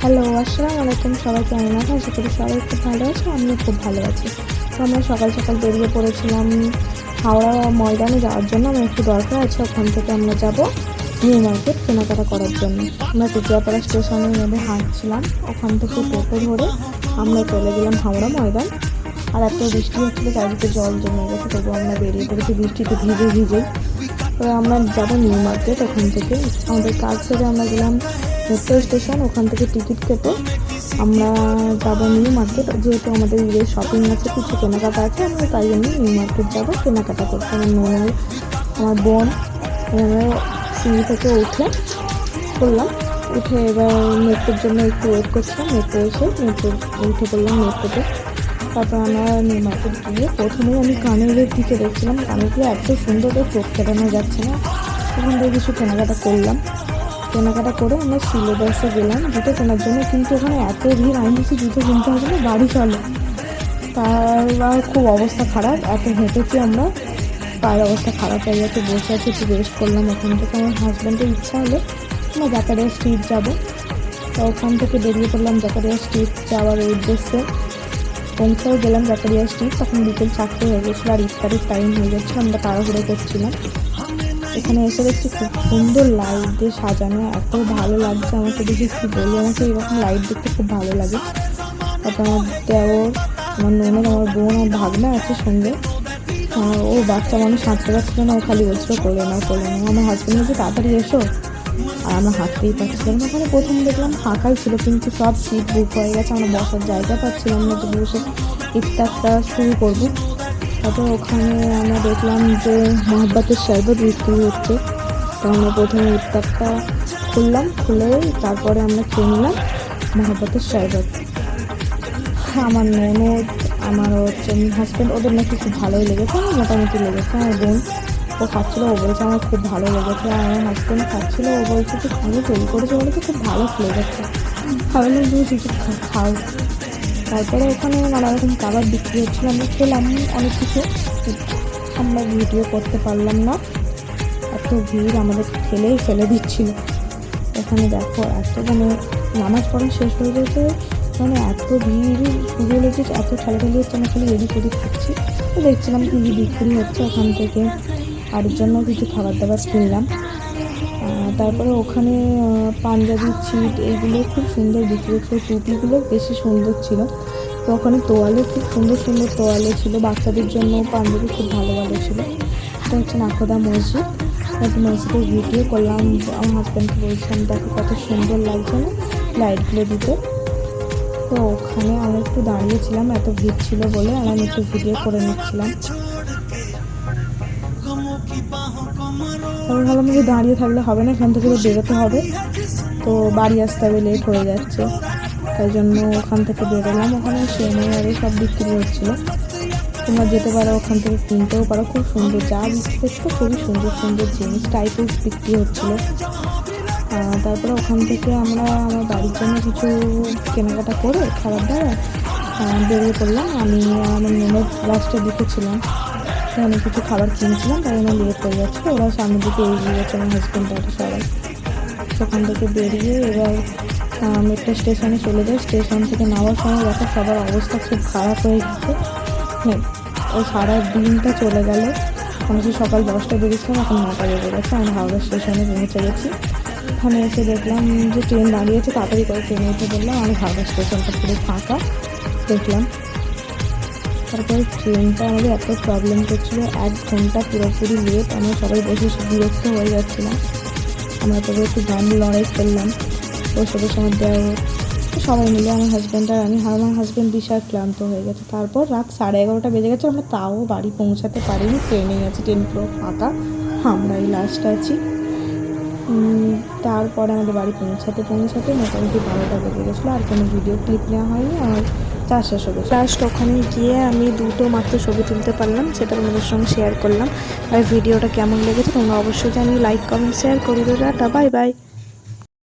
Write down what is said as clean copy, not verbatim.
Hello, আসসালামু আলাইকুম। সবাই কেমন আছে? আশা করি সবাই খুব ভালো আছে। আমিও খুব ভালো আছি। তো আমরা সকাল সকাল বেরিয়ে পড়েছিলাম হাওড়া ময়দানে যাওয়ার জন্য। আমার একটু দরকার আছে, ওখান থেকে আমরা যাব নিউ মার্কেট কেনাকাটা করার জন্য। আমরা টিকিয়াপাড়া স্টেশনে নেমে হাঁটছিলাম, ওখান থেকে টোটো ধরে আমরা চলে গেলাম হাওড়া ময়দান। আর এত বৃষ্টি হচ্ছিলো, চারিদিকে জল জমে গেছে, তবু আমরা বেরিয়ে পড়েছি বৃষ্টিতে ভিজে ভিজে। তো আমরা যাবো নিউ মার্কেট। ওখান থেকে আমাদের কাজ সেরে আমরা গেলাম মেট্রো স্টেশন, ওখান থেকে টিকিট কেটে আমরা যাবো নিউ মার্কেট। যেহেতু আমাদের ঈদের শপিং আছে, কিছু কেনাকাটা আছে, আমরা তাই জন্য নিউ মার্কেট যাবো কেনাকাটা করতে। আমার বোন আমরা সিঁড়ি থেকে উঠে এবার মেট্রোর জন্য একটু ওয়েট করছিলাম। মেট্রো এসে উঠে পড়লাম মেট্রোতে। তারপর আমরা নিউ মার্কেট গিয়ে প্রথমেই আমি কানেরের দিকে দেখছিলাম, কানেরগুলো এত সুন্দর করে চোখ কেটানো যাচ্ছে না। ওখান থেকে কিছু কেনাকাটা করে আমরা সিলেবাসে গেলাম জুতো কেনার জন্য, কিন্তু ওখানে এত ভিড়, আমি বলছি জুতো কিনতে হবে না, বাড়ি চলো। তার খুব অবস্থা খারাপ, এত হেঁটেছি আমরা, পায়ের অবস্থা খারাপ হয়ে গেছে। বসে আছি, একটু রেস্ট করলাম। ওখান থেকে আমার হাজব্যান্ডের ইচ্ছা হলো আমরা জাকারিয়া স্ট্রিট যাবো। তো ওখান থেকে বেরিয়ে পড়লাম জাকারিয়া স্ট্রিট যাওয়ার উদ্দেশ্যে। পৌঁছেও গেলাম জাকারিয়া স্ট্রিট, তখন বিকেল 4টে হয়ে গেছিলো আর ইফতারের টাইম হয়ে যাচ্ছে। আমরা তাড়াহুড়ো করছিলাম। এখানে এসে দেখছি খুব সুন্দর লাইট দিয়ে সাজানো, এত ভালো লাগছে আমাকে দেখে কী বলি। আমাকে এরকম লাইট দেখতে খুব ভালো লাগে। তারপর আমার দেওর, আমার ননদ, আমার বোন, আমার ভাগনা আছে সঙ্গে। ও বাচ্চা মানুষ হাঁটতে পারছিল না, ও খালি বলছিল কোলে নাও। আমার হাজব্যান্ড বলছে তাড়াতাড়ি এসো, আর আমরা হাঁটতেই পারছিলাম না। ওখানে প্রথম দেখলাম ফাঁকাই ছিল, কিন্তু সব সিট বুক হয়ে গেছে। আমরা বসার জায়গা পাচ্ছিলাম না, যে বসে ইফতারটা শুরু করবো। তারপর ওখানে আমরা দেখলাম যে মহাব্বতের শরবত বিক্রি হচ্ছে। তো আমরা প্রথমে ইফতারটা খুলে তারপরে আমরা খেয়ে নিলাম মহাব্বতের শরবত। আমার ননদ, আমার হাজব্যান্ড, ওদের নাকি খুব ভালোই লেগেছে, আমার মোটামুটি লেগেছে। আমার বোন ও খাচ্ছিলো, ও বলেছে আমার খুব ভালো লেগেছে। আর আমার হাজব্যান্ড খাচ্ছিলো, ও বলছে যে খুবই তৈরি করেছে, বলেছে খুব ভালো ফ্লেভারটা। ভাবলাম তুমি কিছু খাও। তারপরে ওখানে নানা রকম খাবার বিক্রি হচ্ছিলো, আমরা খেলাম অনেক কিছু। আমরা ভিডিও করতে পারলাম না, এত ভিড়, আমাদের ফেলে দিচ্ছিল। ওখানে দেখো এত নামাজ পড়া শেষ হয়ে যেতে এত ভিড় শুরু হয়ে গেছে, এত ঠেলাঠেলি হচ্ছে। আমরা খালি এদিক ওদিক খাচ্ছি, তো দেখছিলাম কী বিক্রি হচ্ছে। ওখান থেকে বাড়ির জন্য কিছু খাবার দাবার কিনলাম। তারপরে ওখানে পাঞ্জাবি ছিট এইগুলো খুব সুন্দর বিক্রি হচ্ছিলো, টুপিগুলো বেশি সুন্দর ছিল। তো ওখানে তোয়ালে খুব সুন্দর সুন্দর তোয়ালে ছিল, বাচ্চাদের জন্য পাঞ্জাবি খুব ভালো ছিল। এটা হচ্ছে নাকোদা মসজিদ। মসজিদের ভিডিও করলাম, আমার হাজব্যান্ডকে বলছিলাম দেখো কত সুন্দর লাগছে না লাইটগুলো দিতে। তো ওখানে আমরা একটু দাঁড়িয়েছিলাম, এত ভিড় ছিল বলে আমি একটু ভিডিও করে নিচ্ছিলাম। আমি ভাবলাম যে দাঁড়িয়ে থাকলে হবে না, এখান থেকে বেরোতে হবে, তো বাড়ি আসতে হবে, লেট হয়ে যাচ্ছে। তাই জন্য ওখান থেকে বেরোলাম। ওখানে সেমাই আরে সব বিক্রি হচ্ছিলো, তোমরা যেতে পারো, ওখান থেকে কিনতেও পারো। খুব সুন্দর, যা বিক্রি হচ্ছিলো খুবই সুন্দর সুন্দর জিনিস টাইপের বিক্রি হচ্ছিলো। তারপরে ওখান থেকে আমরা আমার বাড়ির জন্য কিছু কেনাকাটা করে খাবার দাবার বেরিয়ে পড়লাম। আমি আমার ননদ লাস্টের দিকে ছিলাম, সেখানে কিছু খাবার কিনছিলাম, তাই জন্য লেট হয়ে যাচ্ছিলো। ওরা সামনের দিকে এগিয়ে গেছে, আমার হাজব্যান্ড আর সবাই। সেখান থেকে বেরিয়ে এবার মেট্রো স্টেশনে চলে যায়। স্টেশন থেকে নামার সময় দেখো সবার অবস্থা খুব খারাপ হয়ে গেছে। ও সারা দিনটা চলে গেল। আমি সকাল 10টায় বেরিয়েছিলাম, এখন 9টা বেজে গেছে। আমি হাওড়া স্টেশনে পৌঁছে গেছি। ওখানে এসে দেখলাম যে ট্রেন দাঁড়িয়েছে, তাড়াতাড়ি করে ট্রেনে উঠে বললাম। আমি হাওড়া স্টেশনটা পুরো ফাঁকা দেখলাম। তারপরে ট্রেনটা আমাদের এত প্রবলেম করছিলো, 1 ঘন্টা পুরোপুরি লেট। আমরা সবাই বসে বিরক্ত হয়ে যাচ্ছিলাম। আমরা তবে একটু গান লড়াই করলাম, বসে আমার দেওয়া সবাই মিলে, আমার হাজব্যান্ড আর আমি। আমার হাজব্যান্ড বিশাল ক্লান্ত হয়ে গেছে। তারপর রাত 11:30 বেজে গেছে, আমরা তাও বাড়ি পৌঁছাতে পারিনি। ট্রেনেই আছি, ট্রেন পুরো ফাঁকা, আমরাই লাস্ট আছি। তারপরে আমাদের বাড়ি পৌঁছাতে মোটামুটি 12টা বেজে গেছিলো। আর কোনো ভিডিও ক্লিপ নেওয়া হয়নি, আমার চা শেষ হয়ে গেছে। লাস্ট ওখানে গিয়ে আমি 2টো মাত্র ছবি তুলতে পারলাম, সেটা তোমাদের সঙ্গে শেয়ার করলাম। আর ভিডিওটা কেমন লেগেছে তোমরা অবশ্যই জানিয়ে লাইক কমেন্ট শেয়ার করে দেবে। Tata, bye bye.